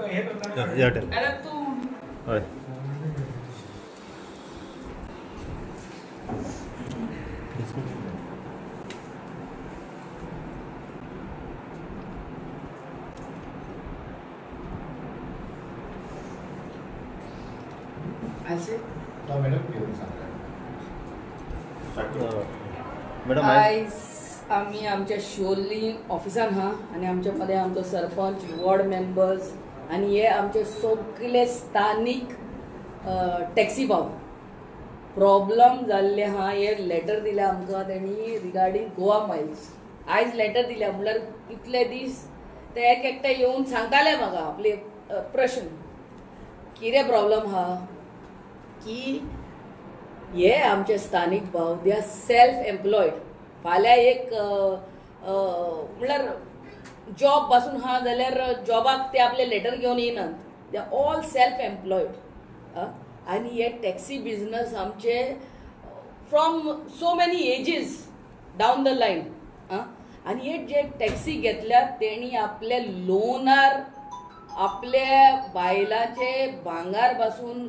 Airtel हय madam आयज आम्ही आमच्या शिवोली ऑफिसान हा आणि आमच्या मध्ये आमचो सरपंच वॉर्ड मेंबर्स आणि हे आमचे सगळे स्थानिक टॅक्सी भाव प्रॉब्लम जाल्ले हा हे लेटर दिले आमकां तेणी रिगार्डिंग गोवा मायल्स आयज लेटर दिल्या म्हणल्यार इतले दीस ते एक एकटे येवन सांगताले म्हाका आपले प्रश्न कितें प्रॉब्लम हा की हे आमचे स्थानिक भाव दे आर सेल्फ एम्प्लॉयड फाल्यां एक म्हणल्यार जॉब पासून हा जाल्यार जॉबाक ते आपले लेटर घेवन येनात they are all self employed आनी हे टॅक्सी बिजनस आमचे from so many ages down the line आनी हे जे टॅक्सी घेतल्यात तेणी आपले लोनार आपल्या बायलाचे भांगार पासून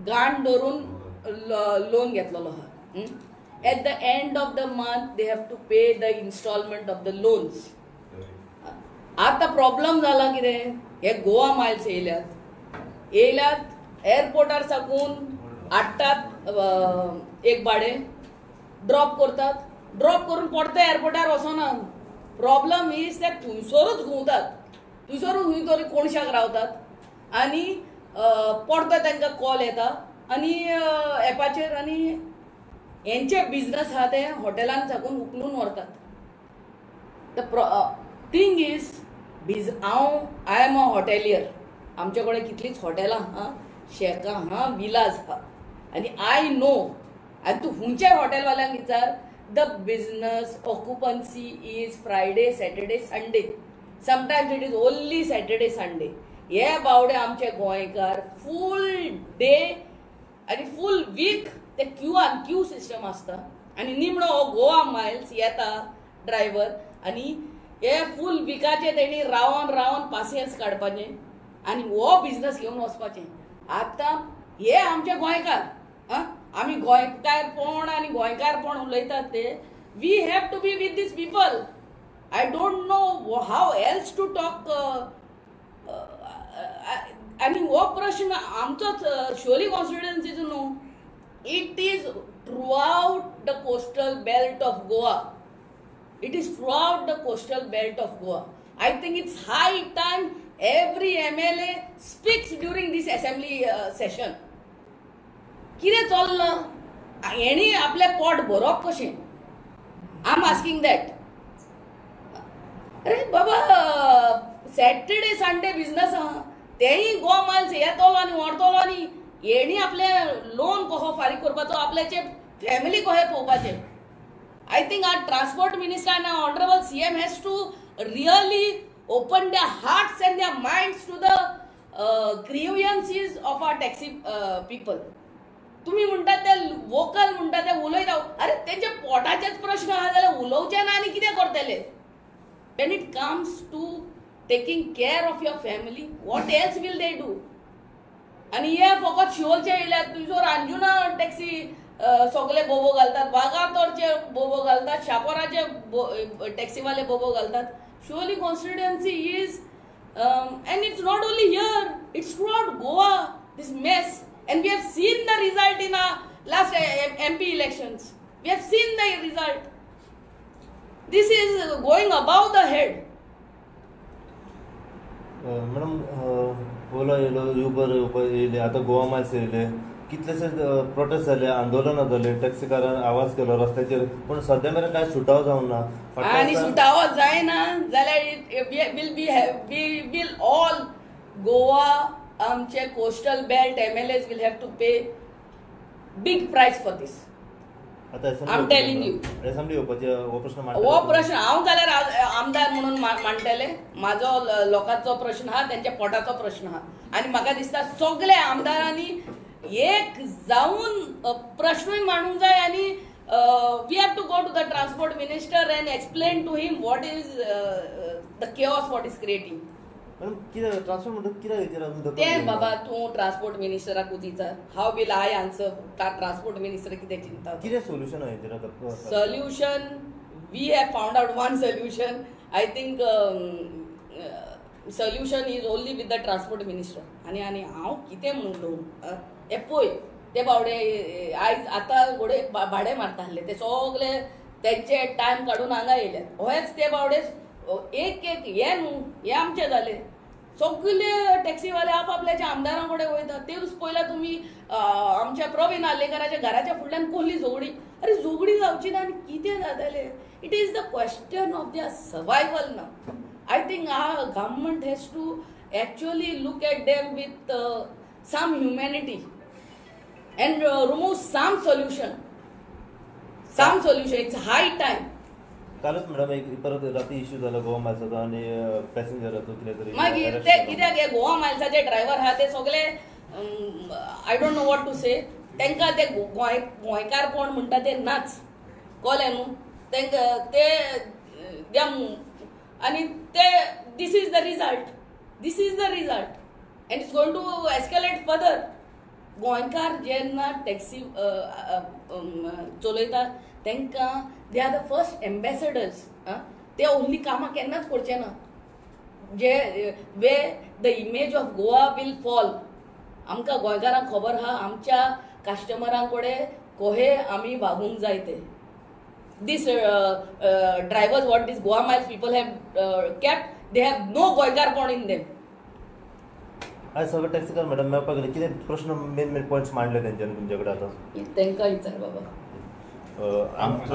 गाण धरून लोन घेतलेलो हा at the end of the month they have to pay the instalment of the loans आता प्रॉब्लम जाला कितें हे गोवा मायल्स येयल्यात एअरपोर्टार साकून हाडटात एक भाडे ड्रॉप करतात ड्रॉप करून परते एअरपोर्टार वचनात प्रॉब्लम इज ते थंयसरूच घुंवतात थंयसरूच खंय तरी कोणशाक रावतात आनी परतो तांकां कॉल येता आनी एपाचेर आनी हेंचे बिजनस आहा ते हॉटेलान साकून उखलून व्हरतात the thing is I am a hotelier आमचे कडेन कितलींच हॉटेलां हा शेकां हा विलाज हा आनी आय नो आनी तूं खंयच्याय हॉटेलवाल्यांक विचार the business occupancy is Friday Saturday Sunday sometimes it is only Saturday Sunday हे बावडे आमचे गोंयकार फूल डे आनी फूल वीक ते क्यू सिस्टम आसता आनी निमणो हो गोवा मायल्स येता ड्रायव्हर आनी हे फूल विकाचे तेणी रावन रावन पासियन्स काडपाचे आनी हो बिजनस घेवन वचपाचें आतां हे आमचे गोंयकार आमी गोंयकारपण आनी गोंयकारपण उलयतात ते we have to be with these people I don't know how else to talk आनी हो प्रश्न आमचोच शिवोली कॉन्स्टिट्युएन्सीचो न्हू it is throughout the coastal belt of Goa it is throughout the coastal belt of Goa I think it's high time every MLA speaks during these assembly session कितें चल्लां हेणी आपले पोट भरप कशें आय एम आस्किंग दॅट अरे बाबा सॅटर्डे संडे बिजनस आहा तेही गोवा मायल्स येतलो आनी व्हरतलो आनी हेणी आपले लोन कसो फारीक करपाचो आपल्याचे फॅमिली कशें पळोवपाचें I think our transport minister आनी honourable CM has to really open their hearts and their minds to the grievances of our taxi people. तुम्ही म्हणतात ते वोकल म्हणतात ते उलयता अरे तेंचे पोटाचेच प्रश्न आहा जाल्यार उलोवचे ना आनी कितें करतले when it comes to taking care of your family what else will they do आनी हे फकत शिवोलचे येयल्यात तुजोर अंजुना टॅक्सी सगळे बोबो घालतात वागातोरचे बोबो घालतात शापोराचे टॅक्सीवाले बोबो घालतात Siolim constituency is and it's not only here it's throughout Goa this mess and we have seen the result in our last MP elections we have seen the result this is going above the head madam Ola येयलो Uber येयले आता Goa Miles येयले कितलेशे prostate जाले आंदोलनां जाले टॅक्सीकारान आवाज केलो रस्त्याचेर पण सद्या मेरेन कांय सुटावो जावंक ना आनी सुटावो जायना जाल्यार वी विल ऑल गोवा आमचे coastal belt MLAs will have to pay big price for this I'm telling you assembly येवपाचे हो प्रश्न हांव जाल्यार आमदार म्हणून मांडटले म्हाजो लोकांचो प्रश्न आहा तेंच्या पोटाचो प्रश्न आहा आनी म्हाका दिसता सगळे आमदारांनी एक जाऊन प्रश्नूय मांडूंक जाय आनी we have to go to the transport minister and explain to him what is the chaos what is creating madam कितें ट्रान्सपोर्ट म्हणटा कित्याक हेचेर अजून दखल तें घेवना? बाबा तूं ट्रान्सपोर्ट मिनिस्टराक विचार. How will I answer transport minister कितें चिंता. कितें सोल्युशन आहा हेचेर आतां? Solution, we have found out one solution. I think solution is only with the transport minister. आणि हांव कितें म्हणलो हे पळय ते बावडे आयज आतां घोडे भाडे मारताले ते सगळे तेंचे टायम काडून हांगा येयले. हेच ते बावडे एक हे न्हू हे आमचे जाले. सगळे टॅक्सीवाले आपापल्याच्या आमदारां कडेन वयता. तेच पयला तुमी आमच्या प्रवीण आलेकराच्या घराच्या फुडल्यान कोहली झोगडी. अरे झोगडी जावची ना आनी कितें जातालें. It is the question of their survival now. I think our government has to actually look at them with some humanity and remove some solution. Some solution. It's high time. कालच मॅडम एक परत राती issue जाला गोवा मायल्साचो आनी पॅसेंजराचो कितें तरी मागीर ते कित्याक हे गोवा मायल्साचे ड्रायव्हर आहा ते सगळे I don't know what to say. तांकां ते गोंयकारपण म्हणटा ते नाच कळ्ळें न्हू. तांकां ते आणि ते this is the result. This is the result and it's going to escalate further. गोंयकार जेन्ना टॅक्सी चलयता तांकां they are the first ambassadors. ते ओन्ली कामां केन्नाच करचे ना जे वे the image of Goa will fall. आमकां गोंयकारांक खबर आहा आमच्या कस्टमरां कडेन कशे आमी वागूंक जाय ते. These drivers, what these Goa Miles people have kept, they have no goykarpon in them. आज सगळे टॅक्सीकार मॅडम मेळपाक गेले कितें प्रश्न मेन पॉयंट्स मांडले तेंच्यांनी तुमचे कडेन आतां? तांकां विचार बाबा.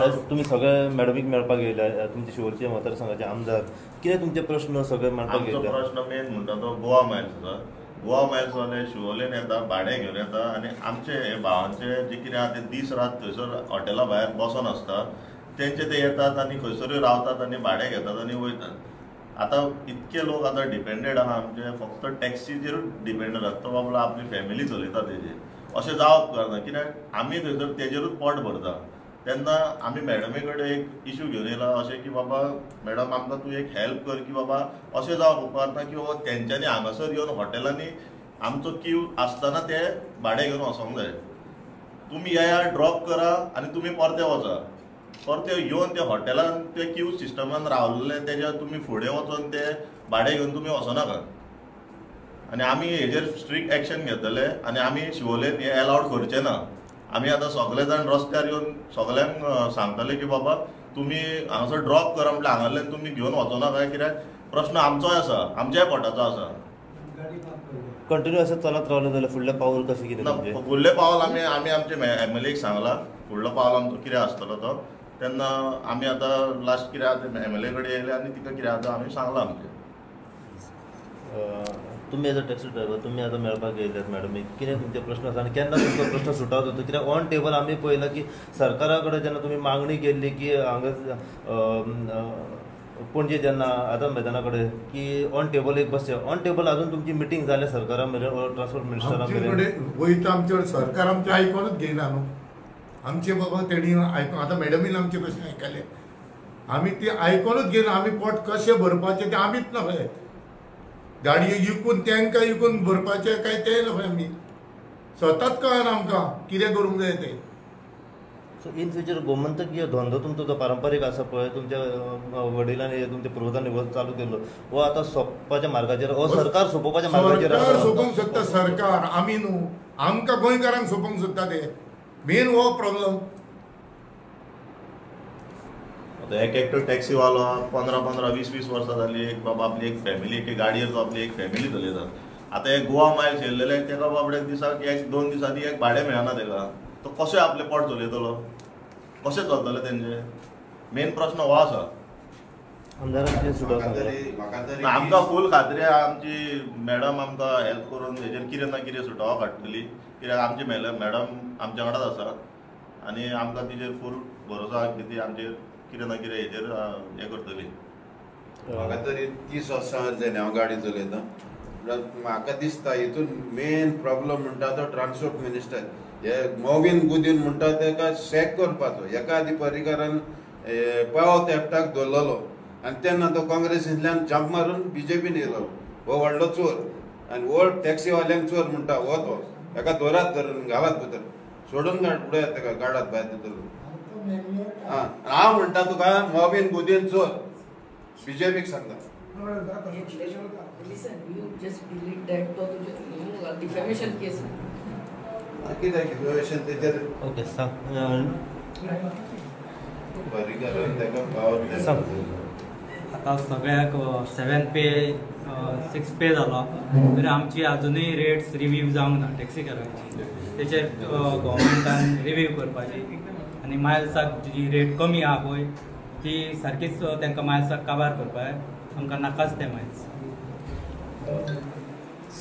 आज तुमी सगळे मॅडमीक मेळपाक येयल्या तुमचे शिवोरचे मतदारसंघाचे आमदार. कितें तुमचे प्रश्न सगळे मांडपाक आमचो येयल्या? प्रश्न मेन म्हणटा तो गोवा मायल्सचो. गोवा मायल्सवाले शिवोलेन येता भाडें घेवन येता आनी आमचे हे भावांचे जे कितें आहा ते दीस रात थंयसर हॉटेला भायर बसून आसता. तेंचे ते येतात आनी खंयसरूय रावतात आनी भाडें घेतात आनी वयतात. आतां इतके लोक आतां डिपेंडेड आहा आमचे फक्त टॅक्सीचेरूच डिपेंडेड आसता. तो बाबा आपली फॅमिली चलयता तेजेर अशें जावप करना. कित्याक आमी थंयसर तेजेरूच पोट भरता. तेन्ना आमी मॅडमी कडेन एक इश्यू घेवन येयला अशें की बाबा मॅडम आमकां तूं एक हेल्प कर की बाबा अशें जावप उपकारना की बाबा तेंच्यांनी हांगासर येवन हॉटेलांनी आमचो क्यू आसतना ते भाडें घेवन वचोंक जाय. तुमी येया ड्रॉप करा आनी तुमी परते वचा. परते येवन ते हॉटेलान ते क्यू सिस्टमान रावलेले तेज्या तुमी फुडें वचून ते भाडें घेवन तुमी वचनाका. आनी आमी हेजेर स्ट्रिक्ट एक्शन घेतले आनी आमी शिवोलेन हे अलाउड करचे ना. आमी आतां सगळे जाण रस्त्यार येवन सगळ्यांक सांगतले की बाबा तुमी हांगासर ड्रॉप करा म्हटल्यार हांगासरल्यान तुमी घेवन वचनाका. कित्याक प्रश्न आमचोय आसा आमच्याय पोटाचो आसा. कंटिन्यू अशें चलत रावलें जाल्यार फुडलें पावल कशें कितें तुमचें? फुडले पावल आमी आमचे MLA क सांगला. फुडलो पावल आमचो कितें आसतलो तो तेन्ना आमी आतां लास्ट कितें आहा ते MLA कडेन येयले आनी तिका कितें आहा आमी सांगला आमचें. तुमी एज अ टॅक्सी ड्रायव्हर तुमी आतां मेळपाक येयल्यात मॅडमीक. कितें तुमचे प्रश्न आसा आनी केन्ना तुमचो प्रश्न सुटाव जाता? कित्याक ऑन टेबल आमी पळयलां की सरकारा कडेन जेन्ना तुमी मागणी केल्ली की हांगा पणजे जेन्ना आझाद मैदाना कडेन की ऑन टेबल एक बसचे ऑन टेबल अजून तुमची मिटींग जाल्या सरकारा मेरेन ट्रान्सपोर्ट मिनिस्टरा मेरेन? वयता आमचे सरकार आमचे आयकोनूच घेयना न्हू. आमचे बाबा तेणी आयकून आतां मॅडमीन आमचे कशें आयकले आमी ती आयकोनूच घेयना. आमी पोट कशें भरपाचें तें आमीच नकळे. गाडयो विकून तांकां विकून भरपाचें काय तें नकळे. आमी स्वताच कळना आमकां कितें करूंक जाय तें. सो इन फ्युचर गोमंतकीय धंदो तुमचो जो पारंपारीक आसा पळय तुमच्या वडिलांनी तुमच्या पुर्वजांनी हो चालू केल्लो हो आतां सोंपपाच्या मार्गाचेर हो सरकार सोंपोवपाच्या मार्गाचेर सरकार आसा? सोंपोवंक सोदता सरकार. आमी न्हू आमकां गोंयकारांक सोंपोवंक सोदता ते. मेन हो प्रॉब्लम. एक एकटो टॅक्सीवालो 15-15, 20-20 वर्सां जाली. एक बाबा आपली एक फॅमिली एक गाडयेर तो आपली एक फॅमिली चलयता. आतां एक गोवा मायल्स येयल्लेले तेका बाबडे दिसाक 1-2 दिसांनी एक भाडें मेळना तेका. तो कशें आपले पोट चलयतलो? कशें चलतले तेंचे? मेन प्रश्न हो आसा. आमदारांची सुटाव सांगला. आमकां फूल खात्री आहा आमची मॅडम आमकां हेल्प करून हेजेर कितें ना कितें सुटावो काडटली. कित्याक आमची मॅडम आमच्या वांगडाच आसा आनी आमकां तिजेर फूल भरोसो आहा की ती आमचेर कितें ना कितें हेजेर हें करतली. म्हाका तरी 30 वर्सां जालीं हांव गाडी चलयतां. म्हाका दिसता हितून मेन प्रॉब्लम म्हणटा तो ट्रान्सपोर्ट मिनिस्टर. हे मोगीन गुदीन म्हणटा तेका सॅक करपाचो. एका आदी पर्रीकारान पावर थॅफ्टाक दवरलेलो आनी तेन्ना तो काँग्रेसींतल्यान जंप मारून BJPन येयलो. हो व्हडलो चोर आनी हो टॅक्सीवाल्यांक चोर म्हणटा हो तो एका दोरात धरून घालात भितर सोडून उडयात ताका गाडात भायर धरून हांव म्हणटा तुका मोबीन गुदीन चोर बीजेपीक सांगता Listen, you just delete that तो तुझे डिफेमेशन केस कितें डिफेमेशन तेजेर ओके सांग बरी घालून ताका पावर सांग आता सगळ्याक 7 पे 6 पे जालो तरी आमची अजूनही रेट्स रिव्यू जावंक ना टॅक्सीकारांची तेचेर गव्हर्मेंटान रिव्यू करपाची आनी मायल्साक जी रेट कमी आहा पळय ती सारकीच तांकां मायल्साक काबार करपाक आमकां नाकाच ते मायल्स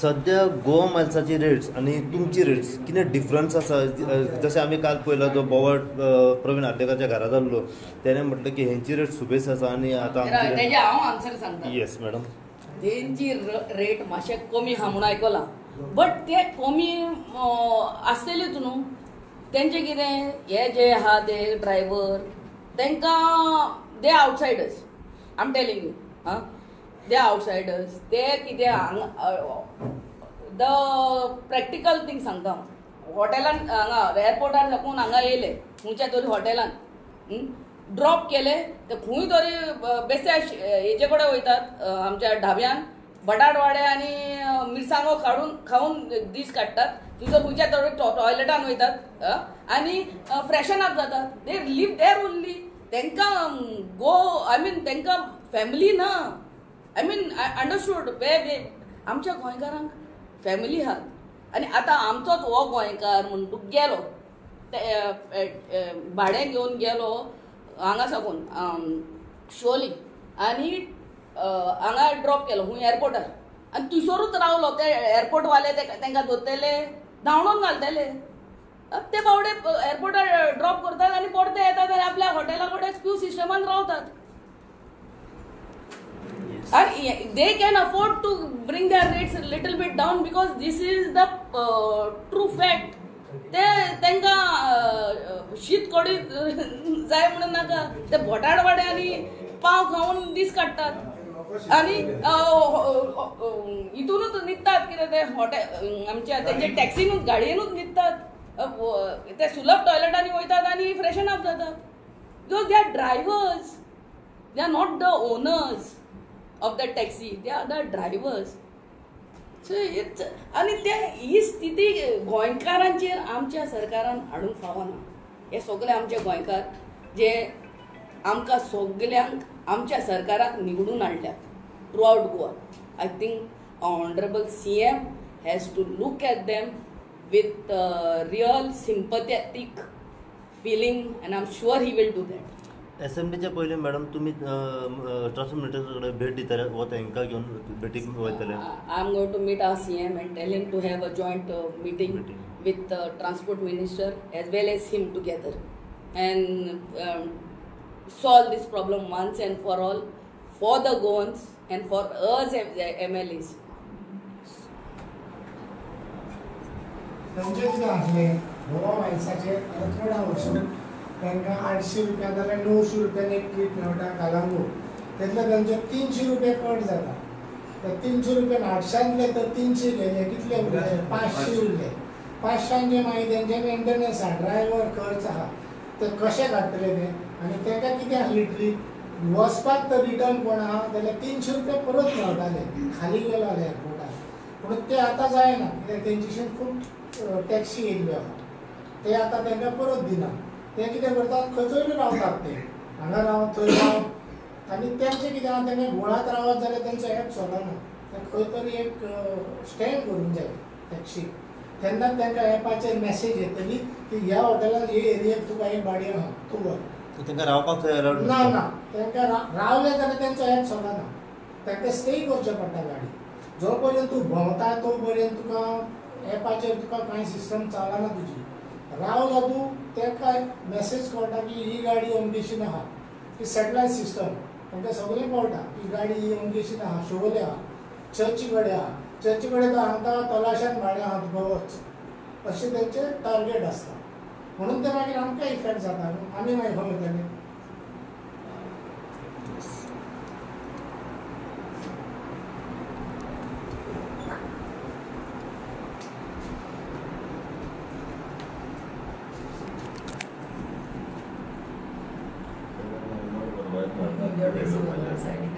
सध्या गोवा मायल्साची रेट्स आणि तुमची रेट्स कितें डिफरन्स आसा जशें आमी काल पळयलो जो बोवाळ प्रवीण आर्लेकरच्या घरा जाल्लो त्याने म्हटलं की हेंची रेट सुबेस आसा आनी आतां तेजे हांव आन्सर सांगता येस मॅडम तेंची रेट मातशे कमी आहा म्हणून आयकलां बट ते कमी आसतलीच न्हू तेंचे कितें हे जे आहा ते ड्रायव्हर तांकां दे outsiders I am telling you हां दे आवटसायडर्स ते कितें द प्रॅक्टिकल थिंग सांगता हॉटेलान हांगा एअरपोर्टार साकून हांगा येयले खंयच्या तरी हॉटेलान ड्रॉप केले ते खंय तरी बेश्टे हेजे कडेन वयतात आमच्या ढाब्यान बटाटवाडे आनी मिरसांगो खाऊन दीस काडटात तुजो खंयच्या तरी टॉयलेटान वयतात आनी फ्रेशन अप जातात दे लिव देर ओन्ली तांकां गो आय मीन तांकां फॅमिली ना आय मीन अंडरस्टूड वे आमच्या गोंयकारांक फॅमिली आहात आनी आतां आमचोच हो गोंयकार म्हण तूं गेलो भाडें घेवन गेलो हांगा साकून शोली आनी हांगा ड्रॉप केलो खंय एअरपोर्टार आनी थंयसरूच रावलो ते एअरपोर्टवाले तांकां धरतले धांवडोन घालतले ते बावडे एअरपोर्टार ड्रॉप करतात आनी परते येतात आनी आपल्या हॉटेला कडेन क्यू सिस्टमान रावतात and they can afford to bring their rates a little bit down because this is the true fact ते तांकां शीत कडी जाय म्हणून नाका ते बटाटवाडे आनी पाव खावन दीस काडटात आनी हितूनच न्हिदतात कितें ते हॉटेल आमच्या तेंचे टॅक्सीनूच गाडयेनूच न्हिदतात ते सुलभ टॉयलेटांनी वयतात आनी फ्रेशन अप जातात because they are drivers they are not the owners of the taxi, they are the drivers. So it's आणि ते ही स्थिती गोंयकारांचेर आमच्या सरकारान हाडूंक फावना हे सगळे आमचे गोंयकार जे आमकां सगल्यांक आमच्या सरकाराक निवडून हाडल्यात throughout Goa I think honourable CM has to look at them with real sympathetic feeling and I am sure he will do that असेंब्लीच्या पयलीं मॅडम तुमी ट्रान्सपोर्ट मिनिस्टर कडेन भेट दितले वो तांकां घेवन भेटीक वयतले I am going to meet our CM and tell him to have a joint meeting with the transport minister as well as him together and solve this problem once and for all for the Goans and for us as MLAs. तांचे कितें आसलें गोवा मायल्साचे थोड्या वर्सां तांकां 800 रुपया नाल्यार 900 रुपयान एक ट्रीप मेळटा कालांगूट तेतले तांचे 300 रुपया कट जाता तर 300 रुपयान 800 तर 300 गेले कितले उरले 500 उरले 500 मागीर तेंचे मेंटेनन्स आहा ड्रायव्हर खर्च आहा ते कशे काडटले ते आनी तांकां कितें आसली ट्रीप वचपाक तर रिटर्न कोण आहा जाल्यार 300 रुपया परत मेळटाले खाली गेलो जाल्यार एअरपोर्टार पूण ते आतां जायना कित्याक तेंची खूब टॅक्सी येयल्ल्यो आहा ते आतां तांकां परत दिना ते कितें करतात खंयचोय रावतात ते हांगा राव थंय राव आनी तेंचें कितें आहा तेणे गोळात रावत जाल्यार तेंचो एप चलना ते खंय तरी एक स्टँड करूंक जाय टॅक्सी तेन्नाच तांकां एपाचेर मॅसेज येतली की ह्या हॉटेलान हे एरियेक तुका एक गाडी आहा तूं वर तांकां रावपाक थंय अलाउड ना ना तांकां रावले जाल्यार तेंचो एप चलना तांकां स्टे करचें पडटा गाडी जो पर्यंत तूं भोंवता तो पर्यंत तुका एपाचेर तुका कांय सिस्टम चलना तुजी रावलो तूं तांकां मॅसेज कळटा की ही गाडी अमकेशीन आहा ती सॅटलायट सिस्टम तांकां सगळें कळटा की गाडी ही अमकेशीन आहा शोले आहा चर्ची कडेन आहा चर्ची कडेन तो हांगा तलाशान भाडें आहा तुका वच अशें तेंचें टार्गेट आसता म्हणून ते मागीर आमकां इफेक्ट जाता आमी मागीर खंय वयतले टॅक्सी बरोबर सायडीक